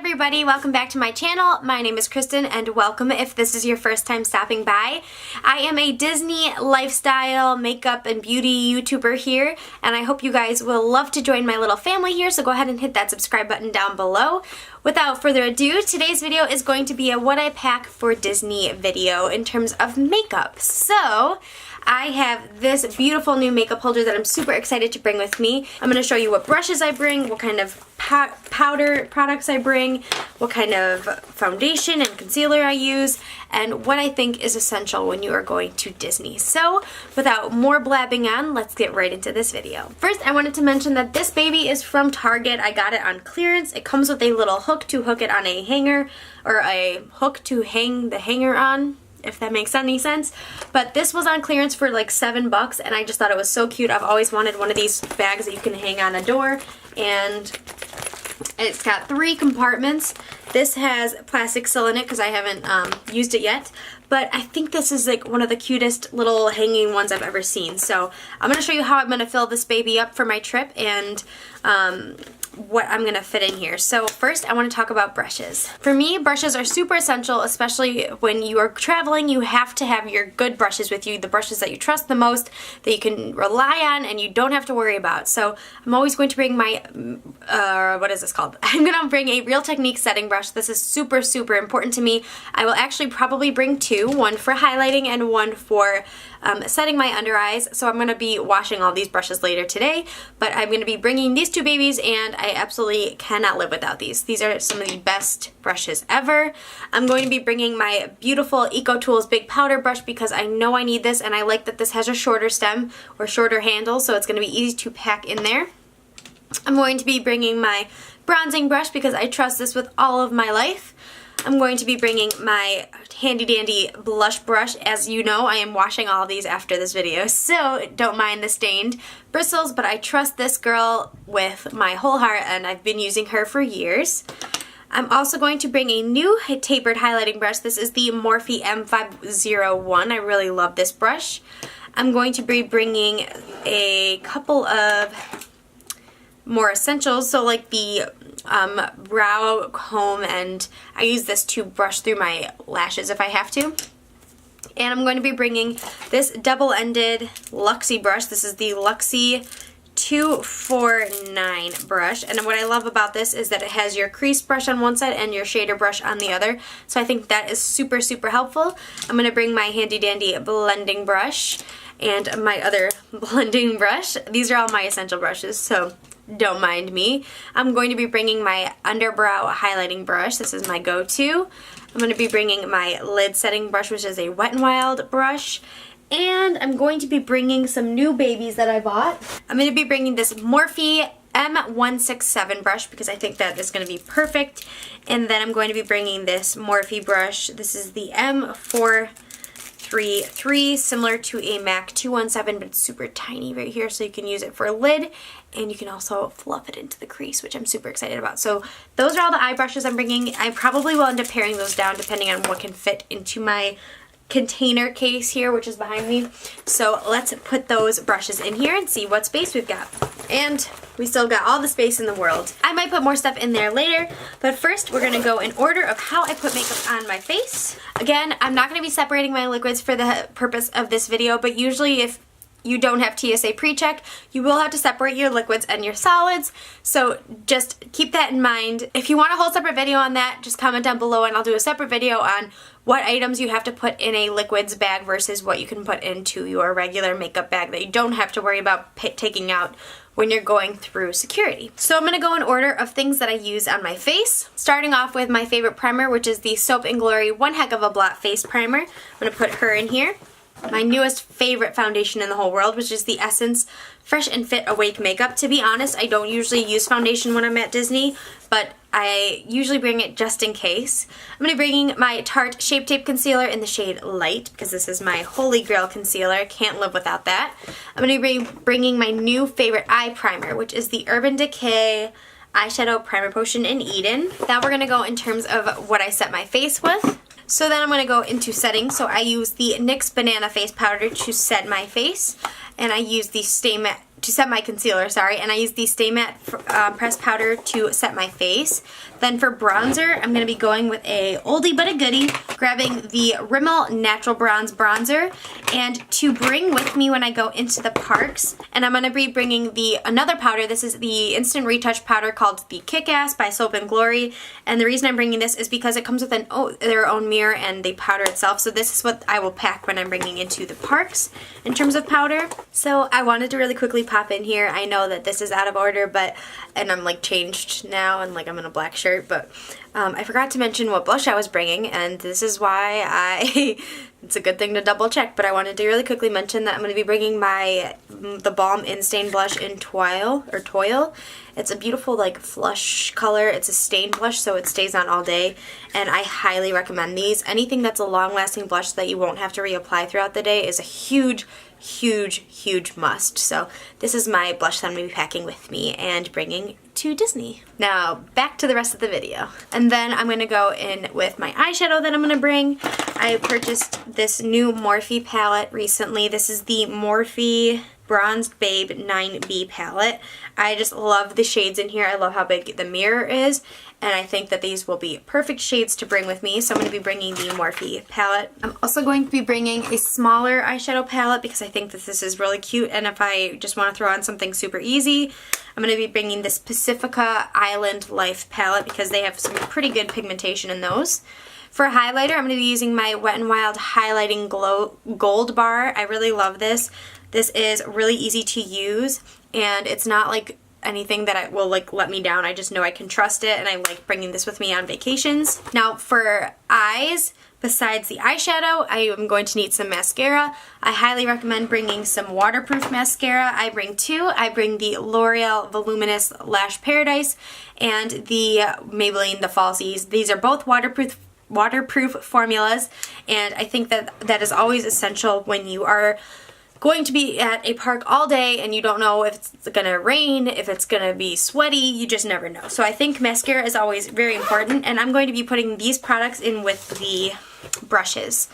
everybody, welcome back to my channel. My name is Kristen and welcome if this is your first time stopping by. I am a Disney lifestyle, makeup, and beauty YouTuber here, and I hope you guys will love to join my little family here, so go ahead and hit that subscribe button down below. Without further ado, today's video is going to be a what I pack for Disney video in terms of makeup. So, I have this beautiful new makeup holder that I'm super excited to bring with me. I'm going to show you what brushes I bring, what kind of powder products I bring, what kind of foundation and concealer I use, and what I think is essential when you are going to Disney. So, without more blabbing on, let's get right into this video. First, I wanted to mention that this baby is from Target. I got it on clearance. It comes with a little hook to hook it on a hanger, or a hook to hang the hanger on, if that makes any sense. But this was on clearance for like $7 and I just thought it was so cute. I've always wanted one of these bags that you can hang on a door, and it's got 3 compartments. This has plastic seal in it because I haven't used it yet, but I think this is like one of the cutest little hanging ones I've ever seen. So I'm going to show you how I'm going to fill this baby up for my trip and what I'm going to fit in here. So first I want to talk about brushes. For me, brushes are super essential, especially when you are traveling. You have to have your good brushes with you, the brushes that you trust the most, that you can rely on and you don't have to worry about. So I'm always going to bring my, what is this called? I'm going to bring a Real Technique setting brush. This is super, super important to me. I will actually probably bring 2, one for highlighting and one for setting my under eyes. So I'm going to be washing all these brushes later today, but I'm going to be bringing these 2 babies, and I absolutely cannot live without these. These are some of the best brushes ever. I'm going to be bringing my beautiful go-tos big powder brush because I know I need this, and I like that this has a shorter stem or shorter handle, so it's going to be easy to pack in there. I'm going to be bringing my bronzing brush because I trust this with all of my life. I'm going to be bringing my handy dandy blush brush. As you know, I am washing all of these after this video, so don't mind the stained bristles, but I trust this girl with my whole heart and I've been using her for years. I'm also going to bring a new tapered highlighting brush. This is the Morphe M501. I really love this brush. I'm going to be bringing a couple of more essentials, so like the brow comb, and I use this to brush through my lashes if I have to. And I'm going to be bringing this double-ended Luxie brush. This is the Luxie 249 brush, and what I love about this is that it has your crease brush on one side and your shader brush on the other, so I think that is super, super helpful. I'm going to bring my handy dandy blending brush and my other blending brush. These are all my essential brushes, so don't mind me. I'm going to be bringing my underbrow highlighting brush. This is my go-to. I'm going to be bringing my lid setting brush, which is a Wet n Wild brush. And I'm going to be bringing some new babies that I bought. I'm going to be bringing this Morphe M167 brush because I think that is going to be perfect. And then I'm going to be bringing this Morphe brush. This is the M433, similar to a MAC 217, but it's super tiny right here, so you can use it for a lid, and you can also fluff it into the crease, which I'm super excited about. So those are all the eye brushes I'm bringing. I probably will end up paring those down depending on what can fit into my container case here, which is behind me. So let's put those brushes in here and see what space we've got. And we still got all the space in the world. I might put more stuff in there later, but first we're going to go in order of how I put makeup on my face. Again, I'm not going to be separating my liquids for the purpose of this video, but usually if you don't have TSA pre-check, you will have to separate your liquids and your solids, so just keep that in mind. If you want a whole separate video on that, just comment down below and I'll do a separate video on what items you have to put in a liquids bag versus what you can put into your regular makeup bag that you don't have to worry about taking out when you're going through security. So I'm going to go in order of things that I use on my face, starting off with my favorite primer, which is the Soap & Glory One Heck of a Blot Face Primer. I'm going to put her in here. My newest favorite foundation in the whole world, which is the Essence Fresh and Fit Awake Makeup. To be honest, I don't usually use foundation when I'm at Disney, but I usually bring it just in case. I'm going to be bringing my Tarte Shape Tape Concealer in the shade Light, because this is my holy grail concealer. Can't live without that. I'm going to be bringing my new favorite eye primer, which is the Urban Decay Eyeshadow Primer Potion in Eden. Now we're going to go in terms of what I set my face with. So then I'm going to go into setting. So I use the NYX Banana Face Powder to set my face, and I use the Stay Matte set my concealer, sorry, and I use the Stay Matte pressed powder to set my face. Then for bronzer, I'm going to be going with a oldie but a goodie, grabbing the Rimmel Natural Bronze Bronzer, and to bring with me when I go into the parks, and I'm going to be bringing another powder. This is the Instant Retouch powder called the Kick-Ass by Soap & Glory, and the reason I'm bringing this is because it comes with their own mirror and the powder itself, so this is what I will pack when I'm bringing into the parks in terms of powder. So I wanted to really quickly pop in here. I know that this is out of order, and I'm like changed now, and like I'm in a black shirt, but I forgot to mention what blush I was bringing, and this is why it's a good thing to double check, but I wanted to really quickly mention that I'm going to be bringing the Balm In-Stain blush in Toil. It's a beautiful like flush color. It's a stain blush, so it stays on all day, and I highly recommend these. Anything that's a long-lasting blush that you won't have to reapply throughout the day is a huge must. So this is my blush that I'm going to be packing with me and bringing to Disney. Now back to the rest of the video. And then I'm going to go in with my eyeshadow that I'm going to bring. I purchased this new Morphe palette recently. This is the Morphe Bronzed Babe 9B palette. I just love the shades in here. I love how big the mirror is, and I think that these will be perfect shades to bring with me, so I'm going to be bringing the Morphe palette. I'm also going to be bringing a smaller eyeshadow palette because I think that this is really cute, and if I just want to throw on something super easy, I'm going to be bringing this Pacifica Island Life palette because they have some pretty good pigmentation in those. For a highlighter, I'm going to be using my Wet n Wild Highlighting Gold Bar. I really love this. This is really easy to use, and it's not like anything that will like let me down. I just know I can trust it, and I like bringing this with me on vacations. Now for eyes, besides the eyeshadow, I am going to need some mascara. I highly recommend bringing some waterproof mascara. I bring two. I bring the L'Oreal Voluminous Lash Paradise and the Maybelline The Falsies. These are both waterproof formulas, and I think that that is always essential when you are going to be at a park all day and you don't know if it's gonna rain, if it's gonna be sweaty, you just never know. So I think mascara is always very important, and I'm going to be putting these products in with the brushes.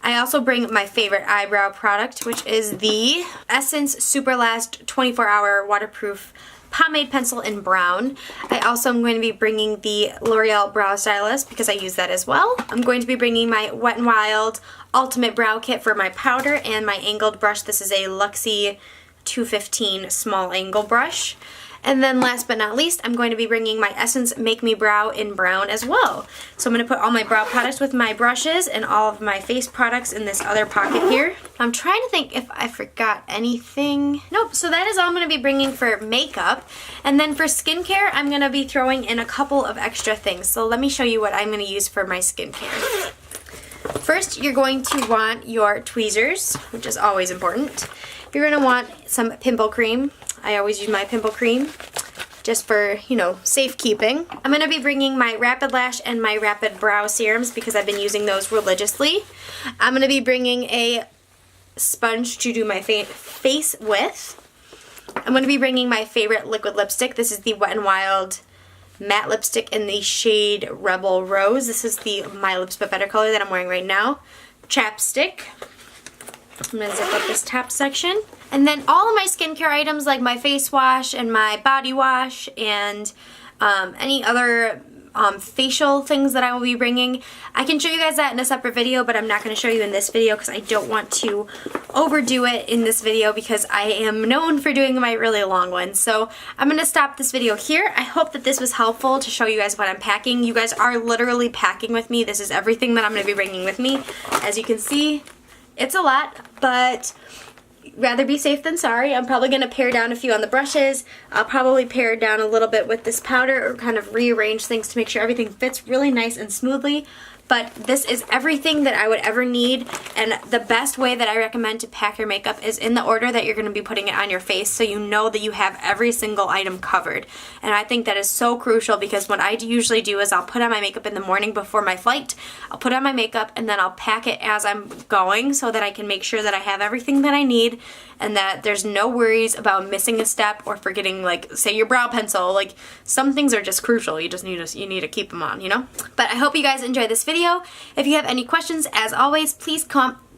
I also bring my favorite eyebrow product, which is the Essence Superlast 24-Hour Waterproof Pomade Pencil in brown. I also am going to be bringing the L'Oreal Brow Stylist because I use that as well. I'm going to be bringing my Wet n Wild Ultimate Brow Kit for my powder and my angled brush. This is a Luxie 215 small angle brush. And then last but not least, I'm going to be bringing my Essence Make Me Brow in brown as well. So I'm going to put all my brow products with my brushes and all of my face products in this other pocket here. I'm trying to think if I forgot anything. Nope, so that is all I'm going to be bringing for makeup. And then for skincare, I'm going to be throwing in a couple of extra things. So let me show you what I'm going to use for my skincare. First, you're going to want your tweezers, which is always important. You're going to want some pimple cream. I always use my pimple cream just for, you know, safekeeping. I'm going to be bringing my Rapid Lash and my Rapid Brow serums because I've been using those religiously. I'm going to be bringing a sponge to do my face with. I'm going to be bringing my favorite liquid lipstick. This is the Wet n Wild matte lipstick in the shade Rebel Rose. This is the My Lips But Better color that I'm wearing right now. Chapstick. I'm going to zip up this top section. And then all of my skincare items like my face wash and my body wash and any other facial things that I will be bringing. I can show you guys that in a separate video, but I'm not going to show you in this video because I don't want to overdo it in this video because I am known for doing my really long ones. So I'm going to stop this video here. I hope that this was helpful to show you guys what I'm packing. You guys are literally packing with me. This is everything that I'm going to be bringing with me. As you can see, it's a lot, but rather be safe than sorry. I'm probably going to pare down a few on the brushes. I'll probably pare down a little bit with this powder or kind of rearrange things to make sure everything fits really nice and smoothly. But this is everything that I would ever need, and the best way that I recommend to pack your makeup is in the order that you're going to be putting it on your face so you know that you have every single item covered. And I think that is so crucial because what I usually do is I'll put on my makeup in the morning before my flight, I'll put on my makeup, and then I'll pack it as I'm going so that I can make sure that I have everything that I need and that there's no worries about missing a step or forgetting, like, say your brow pencil. Like, some things are just crucial. You need to keep them on, you know? But I hope you guys enjoyed this video. If you have any questions, as always, please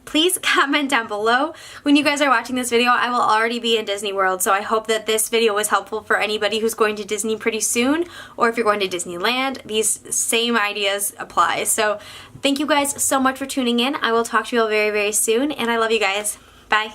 please comment down below. When you guys are watching this video, I will already be in Disney World, so I hope that this video was helpful for anybody who's going to Disney pretty soon, or if you're going to Disneyland, these same ideas apply. So thank you guys so much for tuning in. I will talk to you all very, very soon, and I love you guys. Bye.